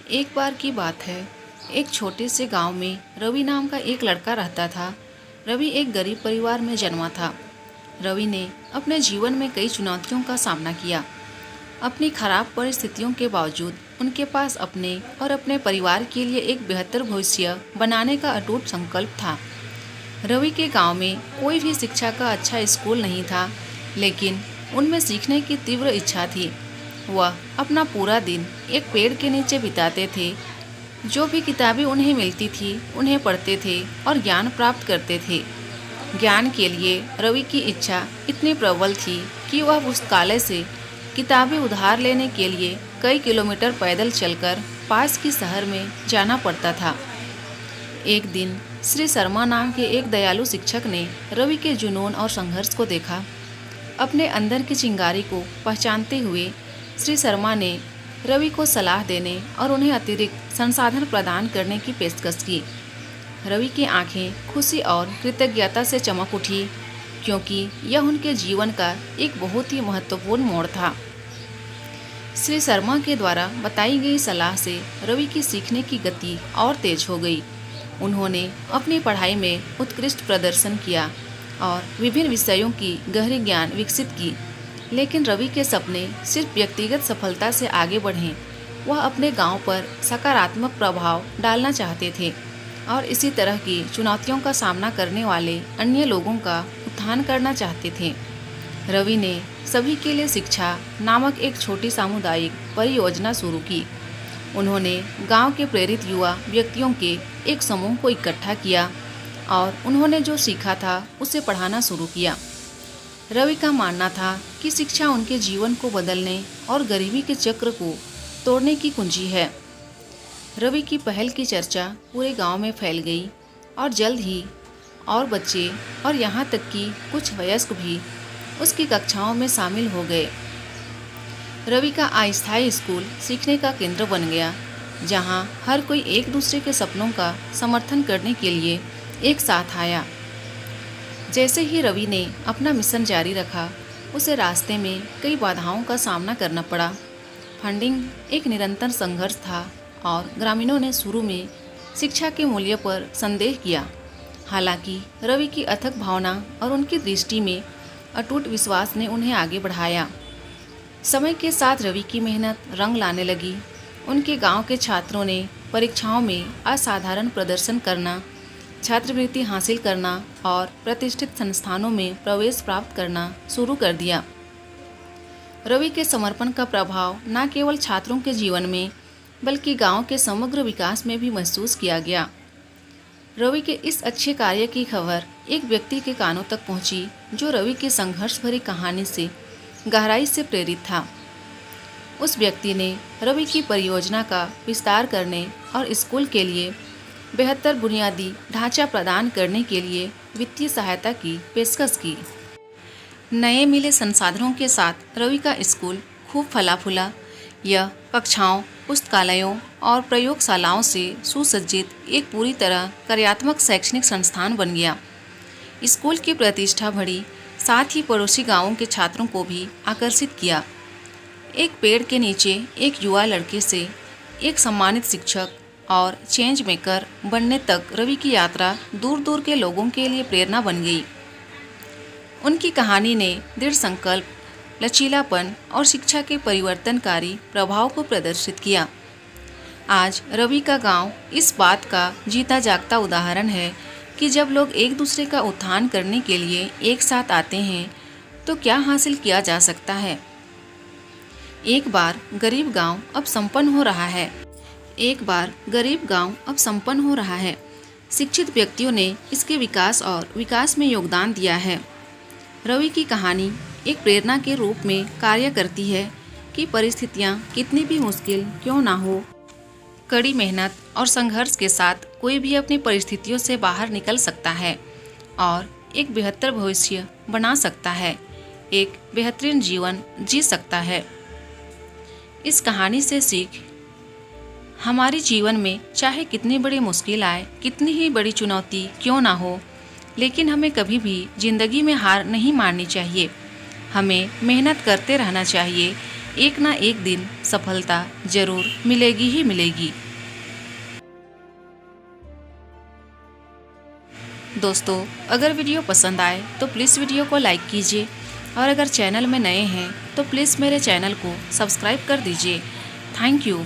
एक बार की बात है। एक छोटे से गांव में रवि नाम का एक लड़का रहता था। रवि एक गरीब परिवार में जन्मा था। रवि ने अपने जीवन में कई चुनौतियों का सामना किया। अपनी खराब परिस्थितियों के बावजूद उनके पास अपने और अपने परिवार के लिए एक बेहतर भविष्य बनाने का अटूट संकल्प था। रवि के गांव में कोई भी शिक्षा का अच्छा स्कूल नहीं था, लेकिन उनमें सीखने की तीव्र इच्छा थी। वह अपना पूरा दिन एक पेड़ के नीचे बिताते थे। जो भी किताबें उन्हें मिलती थी उन्हें पढ़ते थे और ज्ञान प्राप्त करते थे। ज्ञान के लिए रवि की इच्छा इतनी प्रबल थी कि वह पुस्तकालय से किताबें उधार लेने के लिए कई किलोमीटर पैदल चलकर पास की शहर में जाना पड़ता था। एक दिन श्री शर्मा नाम के एक दयालु शिक्षक ने रवि के जुनून और संघर्ष को देखा। अपने अंदर की चिंगारी को पहचानते हुए श्री शर्मा ने रवि को सलाह देने और उन्हें अतिरिक्त संसाधन प्रदान करने की पेशकश की। रवि की आंखें खुशी और कृतज्ञता से चमक उठी, क्योंकि यह उनके जीवन का एक बहुत ही महत्वपूर्ण मोड़ था। श्री शर्मा के द्वारा बताई गई सलाह से रवि की सीखने की गति और तेज हो गई। उन्होंने अपनी पढ़ाई में उत्कृष्ट प्रदर्शन किया और विभिन्न विषयों की गहरी ज्ञान विकसित की। लेकिन रवि के सपने सिर्फ व्यक्तिगत सफलता से आगे बढ़ें। वह अपने गांव पर सकारात्मक प्रभाव डालना चाहते थे और इसी तरह की चुनौतियों का सामना करने वाले अन्य लोगों का उत्थान करना चाहते थे। रवि ने सभी के लिए शिक्षा नामक एक छोटी सामुदायिक परियोजना शुरू की। उन्होंने गांव के प्रेरित युवा व्यक्तियों के एक समूह को इकट्ठा किया और उन्होंने जो सीखा था उसे पढ़ाना शुरू किया। रवि का मानना था कि शिक्षा उनके जीवन को बदलने और गरीबी के चक्र को तोड़ने की कुंजी है। रवि की पहल की चर्चा पूरे गांव में फैल गई और जल्द ही और बच्चे और यहाँ तक कि कुछ वयस्क भी उसकी कक्षाओं में शामिल हो गए। रवि का अस्थायी स्कूल सीखने का केंद्र बन गया, जहाँ हर कोई एक दूसरे के सपनों का समर्थन करने के लिए एक साथ आया। जैसे ही रवि ने अपना मिशन जारी रखा, उसे रास्ते में कई बाधाओं का सामना करना पड़ा। फंडिंग एक निरंतर संघर्ष था और ग्रामीणों ने शुरू में शिक्षा के मूल्य पर संदेह किया। हालांकि रवि की अथक भावना और उनकी दृष्टि में अटूट विश्वास ने उन्हें आगे बढ़ाया। समय के साथ रवि की मेहनत रंग लाने लगी। उनके गांव के छात्रों ने परीक्षाओं में असाधारण प्रदर्शन करना, छात्रवृत्ति हासिल करना और प्रतिष्ठित संस्थानों में प्रवेश प्राप्त करना शुरू कर दिया। रवि के समर्पण का प्रभाव न केवल छात्रों के जीवन में बल्कि गांव के समग्र विकास में भी महसूस किया गया। रवि के इस अच्छे कार्य की खबर एक व्यक्ति के कानों तक पहुंची, जो रवि की संघर्ष भरी कहानी से गहराई से प्रेरित था। उस व्यक्ति ने रवि की परियोजना का विस्तार करने और स्कूल के लिए बेहतर बुनियादी ढांचा प्रदान करने के लिए वित्तीय सहायता की पेशकश की। नए मिले संसाधनों के साथ रवि का स्कूल खूब फला फूला। यह कक्षाओं, पुस्तकालयों और प्रयोगशालाओं से सुसज्जित एक पूरी तरह कार्यात्मक शैक्षणिक संस्थान बन गया। स्कूल की प्रतिष्ठा बढ़ी, साथ ही पड़ोसी गांवों के छात्रों को भी आकर्षित किया। एक पेड़ के नीचे एक युवा लड़के से एक सम्मानित शिक्षक और चेंज मेकर बनने तक रवि की यात्रा दूर दूर के लोगों के लिए प्रेरणा बन गई। उनकी कहानी ने दृढ़ संकल्प, लचीलापन और शिक्षा के परिवर्तनकारी प्रभाव को प्रदर्शित किया। आज रवि का गांव इस बात का जीता जागता उदाहरण है कि जब लोग एक दूसरे का उत्थान करने के लिए एक साथ आते हैं तो क्या हासिल किया जा सकता है। एक बार गरीब गांव अब संपन्न हो रहा है। शिक्षित व्यक्तियों ने इसके विकास और विकास में योगदान दिया है। रवि की कहानी एक प्रेरणा के रूप में कार्य करती है कि परिस्थितियां कितनी भी मुश्किल क्यों ना हो, कड़ी मेहनत और संघर्ष के साथ कोई भी अपनी परिस्थितियों से बाहर निकल सकता है और एक बेहतर भविष्य बना सकता है, एक बेहतरीन जीवन जी सकता है। इस कहानी से सीख, हमारे जीवन में चाहे कितनी बड़ी मुश्किल आए, कितनी ही बड़ी चुनौती क्यों ना हो, लेकिन हमें कभी भी जिंदगी में हार नहीं माननी चाहिए। हमें मेहनत करते रहना चाहिए, एक ना एक दिन सफलता जरूर मिलेगी ही मिलेगी। दोस्तों, अगर वीडियो पसंद आए तो प्लीज़ वीडियो को लाइक कीजिए और अगर चैनल में नए हैं तो प्लीज़ मेरे चैनल को सब्सक्राइब कर दीजिए। Thank you.